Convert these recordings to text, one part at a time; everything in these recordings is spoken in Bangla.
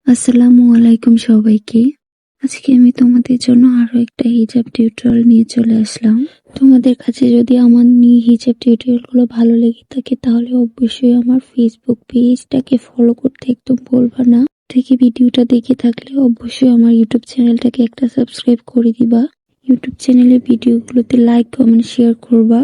আসসালামু আলাইকুম সবাইকে। আজকে আমি তোমাদের জন্য আরো একটা হিজাব টিউটোরিয়াল নিয়ে চলে আসলাম। তোমাদের কাছে যদি আমার হিজাব টিউটোরিয়াল গুলো ভালো লেগে থাকে তাহলে অবশ্যই আমার ফেসবুক পেজটাকে ফলো করতে একদম ভুলবা না। থেকে ভিডিওটা দেখে থাকলে অবশ্যই আমার ইউটিউব চ্যানেলটাকে একটা সাবস্ক্রাইব করে দিবা। ইউটিউব চ্যানেলের ভিডিওগুলোতে লাইক কমেন্ট শেয়ার করবা।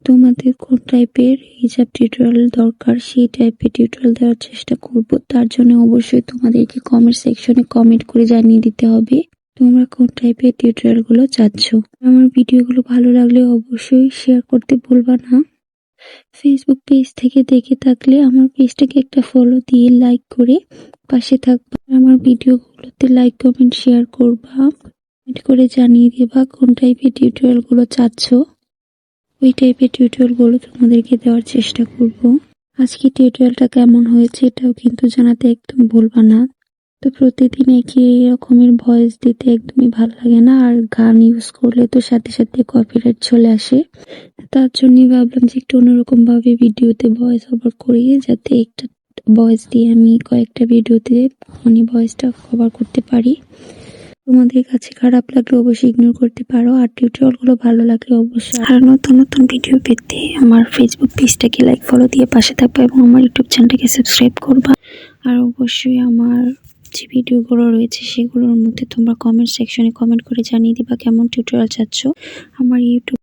তোমাদের কোন টাইপের হিজাব টিউটোরিয়াল দরকার সেই টাইপের টিউটোরিয়াল দেওয়ার চেষ্টা করব। তার জন্য অবশ্যই তোমাদেরকে কমেন্ট সেকশনে কমেন্ট করে জানিয়ে দিতে হবে তোমরা কোন টাইপের টিউটোরিয়াল গুলো চাচ্ছ। আমার ভিডিওগুলো ভালো লাগলে অবশ্যই শেয়ার করতে ভুলবা না। ফেসবুক পেজ থেকে দেখে থাকলে আমার পেজটাকে একটা ফলো দিয়ে লাইক করে পাশে থাকবা। আমার ভিডিওগুলোতে লাইক কমেন্ট শেয়ার করবা, কমেন্ট করে জানিয়ে দেবা কোন টাইপের টিউটোরিয়াল গুলো চাচ্ছ। ওই টাইপের টিউটোরিয়াল গুলো তোমাদেরকে দেওয়ার চেষ্টা করব। আজকে টিউটোরিয়ালটা কেমন হয়েছে এটাও কিন্তু জানাতে একদম ভুলবা না। তো প্রতিদিন একই রকমের ভয়েস দিতে একদমই ভালো লাগে না, আর গান ইউজ করলে তো সাথে সাথে কপিরাইট চলে আসে। তার জন্যই ভাবলাম যে একটু অন্যরকম ভাবে ভিডিওতে ভয়েস ওভার করি, যাতে একটা ভয়েস দিয়ে আমি কয়েকটা ভিডিওতে ভয়েসটা কভার করতে পারি। তোমাদের কাছে খারাপ লাগলে অবশ্যই ইগনোর করতে পারো, আর টিউটোরিয়াল গুলো ভালো লাগলে অবশ্যই আর নতুন নতুন ভিডিও পেতে আমার ফেসবুক পেজটাকে লাইক ফলো দিয়ে পাশে থাকবে এবং আমার ইউটিউব চ্যানেলটাকে সাবস্ক্রাইব করবা। আর অবশ্যই আমার যে ভিডিওগুলো রয়েছে সেগুলোর মধ্যে তোমরা কমেন্ট সেকশনে কমেন্ট করে জানিয়ে দিবা কেমন টিউটোরিয়াল চাচ্ছ। আমার ইউটিউব